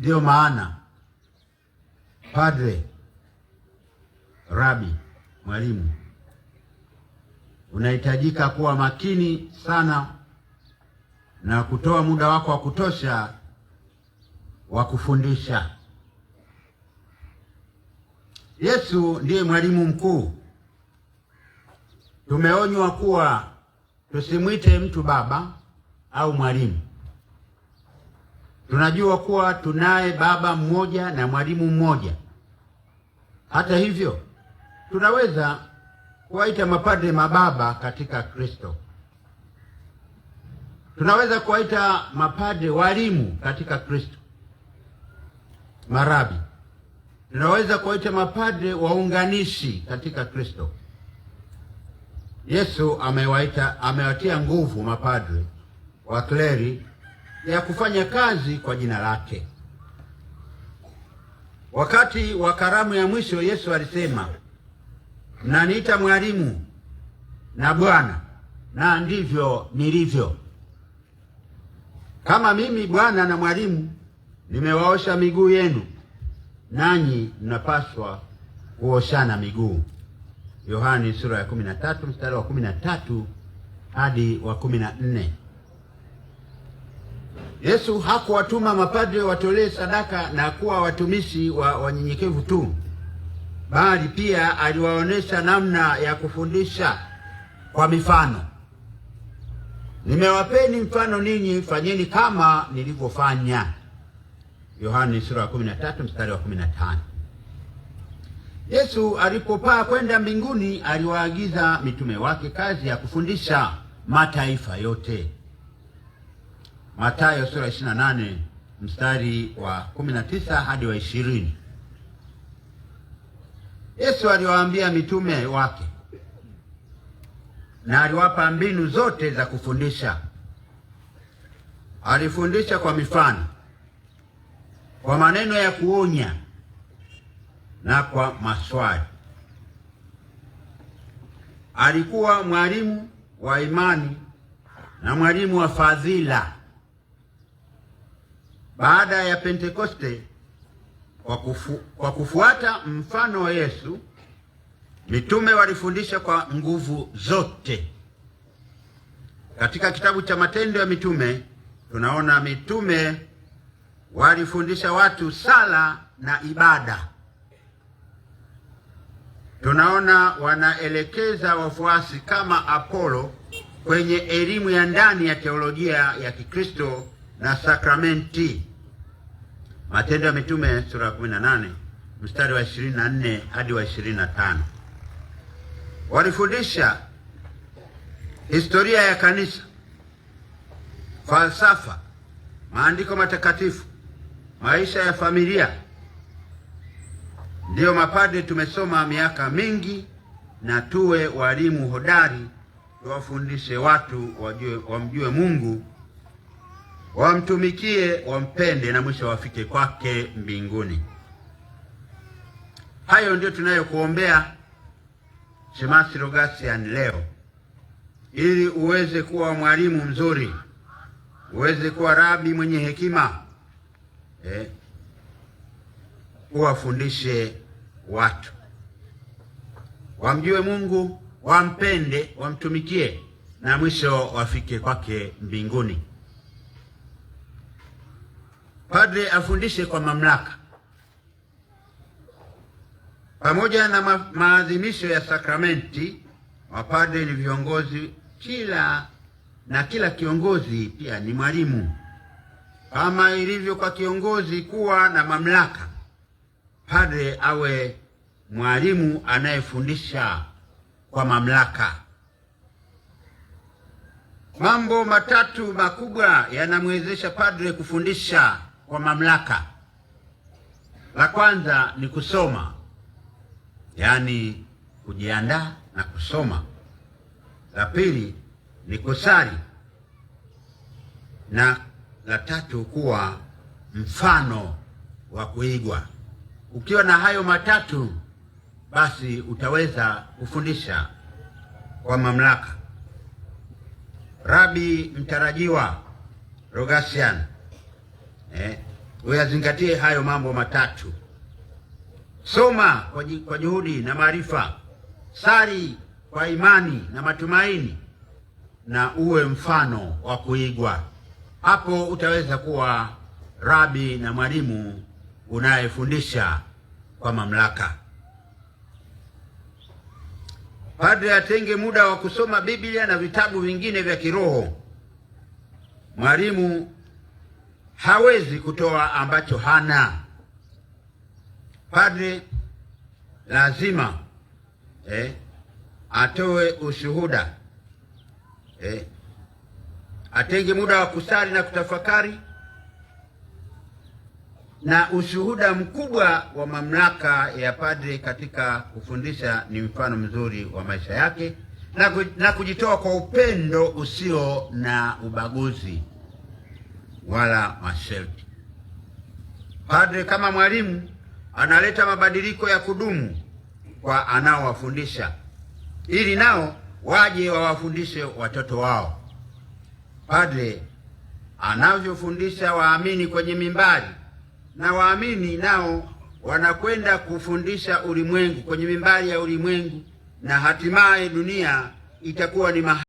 Ndio maana padre, rabi, mwalimu, unahitajika kuwa makini sana na kutoa muda wako wa kutosha wa kufundisha. Yesu ndiye mwalimu mkuu. Tumeonywa kuwa tusimwite mtu baba au mwalimu. Tunajua kuwa tunaye baba mmoja na mwalimu mmoja. Hata hivyo, tunaweza kuwaita mapadre mababa katika Kristo. Tunaweza kuwaita mapadre walimu katika Kristo, marabi. Tunaweza kuwaita mapadre waunganishi katika Kristo. Yesu amewatia nguvu mapadre wa kleri ya kufanya kazi kwa jina lake. Wakati wa karamu ya mwisho Yesu alisema, mnaniita mwalimu na Bwana, na ndivyo nilivyo. Kama mimi Bwana na mwalimu nimewaosha miguu yenu, nanyi mnapaswa kuoshana miguu. Yohani sura ya 13 mstari wa 13 hadi wa 14. Yesu hakuwatuma mapadre watolee sadaka na kuwa watumishi wanyenyekevu tu, bali pia aliwaonesha namna ya kufundisha kwa mifano. Nimewapeni mfano ninyi, fanyeni kama nilivyofanya. Yohani sura ya 13 mstari wa 15. Yesu alipopaa kwenda mbinguni aliwaagiza mitume wake kazi ya kufundisha mataifa yote. Mathayo sura 28 mstari wa 19 hadi wa 20. Yesu aliwaambia mitume wake na aliwapa mbinu zote za kufundisha. Alifundisha kwa mifano, kwa maneno ya kuonya na kwa maswali. Alikuwa mwalimu wa imani na mwalimu wa fadhila. Baada ya Pentekoste, kwa kufuata mfano wa Yesu, mitume walifundisha kwa nguvu zote. Katika kitabu cha Matendo ya Mitume tunaona mitume walifundisha watu sala na ibada. Tunaona wanaelekeza wafuasi kama Apolo kwenye elimu ya ndani ya teolojia ya Kikristo na sakramenti. Matendo ya Mitume sura ya 18 mstari wa 24 hadi wa 25. Walifundisha historia ya kanisa, falsafa, maandiko matakatifu, maisha ya familia. Ndiyo mapadre tumesoma miaka mingi, na tuwe walimu hodari, tuwafundishe watu wamjue Mungu, wamtumikie, wampende, na mwisho wafike kwake mbinguni. Hayo ndio tunayokuombea Shemasi Rogasian leo, ili uweze kuwa mwalimu mzuri, uweze kuwa rabi mwenye hekima, uwafundishe watu wamjue Mungu, wampende, wamtumikie, na mwisho wafike kwake mbinguni. Padre afundishe kwa mamlaka. Pamoja na maadhimisho ya sakramenti, mapadre ni viongozi. Kila kiongozi pia ni mwalimu. Kama ilivyo kwa kiongozi kuwa na mamlaka, padre awe mwalimu anayefundisha kwa mamlaka. Mambo matatu makubwa yanamwezesha padre kufundisha kwa mamlaka. La kwanza ni kusoma, yaani kujiandaa na kusoma. La pili ni kusali, na la tatu kuwa mfano wa kuigwa. Ukiwa na hayo matatu, basi utaweza kufundisha kwa mamlaka. Rabi mtarajiwa Rogasian uyazingatie hayo mambo matatu: soma kwa juhudi na maarifa, sali kwa imani na matumaini, na uwe mfano wa kuigwa. Hapo utaweza kuwa rabi na mwalimu unayefundisha kwa mamlaka. Padre atenge muda wa kusoma Biblia na vitabu vingine vya kiroho. Mwalimu hawezi kutoa ambacho hana. Padre lazima atoe ushuhuda, atenge muda wa kusali na kutafakari, na ushuhuda mkubwa wa mamlaka ya padre katika kufundisha ni mfano mzuri wa maisha yake na kujitoa kwa upendo usio na ubaguzi wala masharti. Padre kama mwalimu analeta mabadiliko ya kudumu kwa anaowafundisha, ili nao waje wawafundishe watoto wao. Padre anavyofundisha waamini kwenye mimbari, na waamini nao wanakwenda kufundisha ulimwengu kwenye mimbari ya ulimwengu, na hatimaye dunia itakuwa ni